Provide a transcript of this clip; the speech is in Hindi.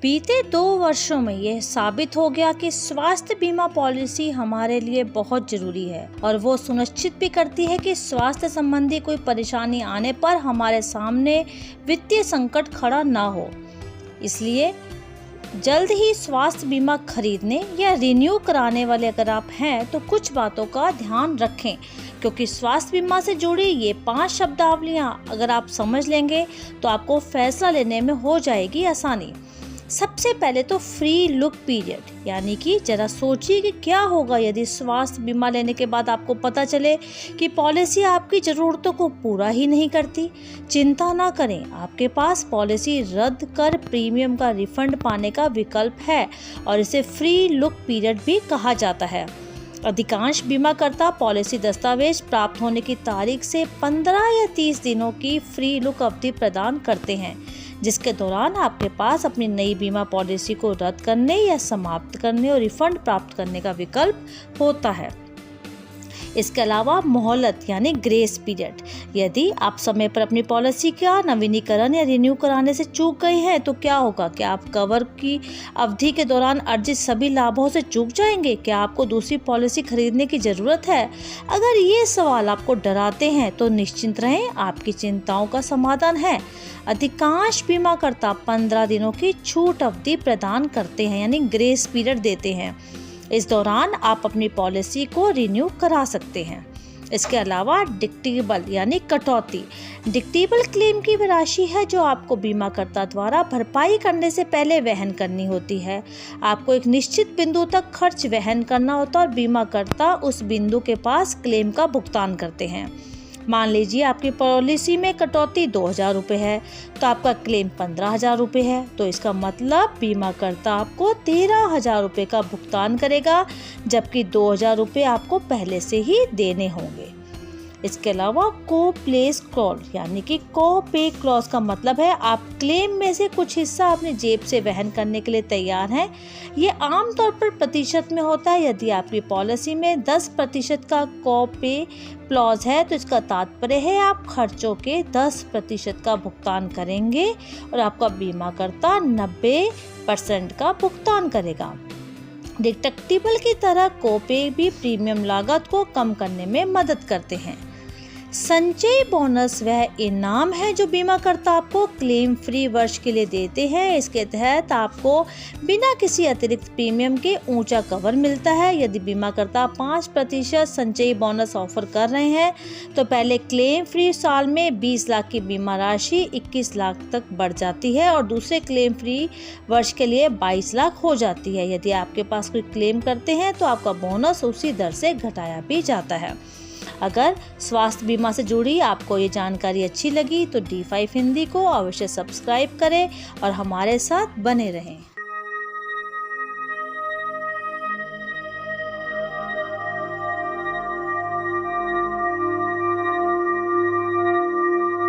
बीते 2 वर्षों में यह साबित हो गया कि स्वास्थ्य बीमा पॉलिसी हमारे लिए बहुत जरूरी है और वो सुनिश्चित भी करती है कि स्वास्थ्य संबंधी कोई परेशानी आने पर हमारे सामने वित्तीय संकट खड़ा ना हो। इसलिए जल्द ही स्वास्थ्य बीमा खरीदने या रिन्यू कराने वाले अगर आप हैं तो कुछ बातों का ध्यान रखें, क्योंकि स्वास्थ्य बीमा से जुड़ी ये 5 शब्दावलियां अगर आप समझ लेंगे तो आपको फैसला लेने में हो जाएगी आसानी। सबसे पहले तो फ्री लुक पीरियड, यानी कि जरा सोचिए कि क्या होगा यदि स्वास्थ्य बीमा लेने के बाद आपको पता चले कि पॉलिसी आपकी ज़रूरतों को पूरा ही नहीं करती। चिंता ना करें, आपके पास पॉलिसी रद्द कर प्रीमियम का रिफंड पाने का विकल्प है और इसे फ्री लुक पीरियड भी कहा जाता है। अधिकांश बीमाकर्ता पॉलिसी दस्तावेज प्राप्त होने की तारीख से 15 या 30 दिनों की फ्री लुक अवधि प्रदान करते हैं, जिसके दौरान आपके पास अपनी नई बीमा पॉलिसी को रद्द करने या समाप्त करने और रिफंड प्राप्त करने का विकल्प होता है। इसके अलावा मोहलत यानी ग्रेस पीरियड, यदि आप समय पर अपनी पॉलिसी का नवीनीकरण या रिन्यू कराने से चूक गए हैं तो क्या होगा? क्या आप कवर की अवधि के दौरान अर्जित सभी लाभों से चूक जाएंगे? क्या आपको दूसरी पॉलिसी खरीदने की ज़रूरत है? अगर ये सवाल आपको डराते हैं तो निश्चिंत रहें, आपकी चिंताओं का समाधान है। अधिकांश बीमाकर्ता 15 दिनों की छूट अवधि प्रदान करते हैं, यानी ग्रेस पीरियड देते हैं। इस दौरान आप अपनी पॉलिसी को रिन्यू करा सकते हैं। इसके अलावा डिडक्टिबल यानी कटौती, डिडक्टिबल क्लेम की वह राशि है जो आपको बीमाकर्ता द्वारा भरपाई करने से पहले वहन करनी होती है। आपको एक निश्चित बिंदु तक खर्च वहन करना होता है और बीमाकर्ता उस बिंदु के पास क्लेम का भुगतान करते हैं। मान लीजिए आपकी पॉलिसी में कटौती 2,000 रुपये है तो आपका क्लेम 15,000 रुपये है, तो इसका मतलब बीमाकर्ता आपको 13,000 रुपये का भुगतान करेगा, जबकि 2,000 रुपये आपको पहले से ही देने होंगे। इसके अलावा को प्लेस क्लॉज यानी कि को पे क्लॉज का मतलब है आप क्लेम में से कुछ हिस्सा अपनी जेब से वहन करने के लिए तैयार हैं। ये आमतौर पर प्रतिशत में होता है। यदि आपकी पॉलिसी में 10% का को पे क्लॉज है तो इसका तात्पर्य है आप खर्चों के 10% का भुगतान करेंगे और आपका बीमाकर्ता 90% का भुगतान करेगा। डिडक्टिबल की तरह कोपे भी प्रीमियम लागत को कम करने में मदद करते हैं। संचयी बोनस वह इनाम है जो बीमाकर्ता आपको क्लेम फ्री वर्ष के लिए देते हैं। इसके तहत आपको बिना किसी अतिरिक्त प्रीमियम के ऊंचा कवर मिलता है। यदि बीमाकर्ता 5% संचयी बोनस ऑफर कर रहे हैं तो पहले क्लेम फ्री साल में 20 लाख की बीमा राशि 21 लाख तक बढ़ जाती है और दूसरे क्लेम फ्री वर्ष के लिए 22 लाख हो जाती है। यदि आपके पास कोई क्लेम करते हैं तो आपका बोनस उसी दर से घटाया भी जाता है। अगर स्वास्थ्य बीमा से जुड़ी आपको ये जानकारी अच्छी लगी तो D5 हिंदी को अवश्य सब्सक्राइब करें और हमारे साथ बने रहें।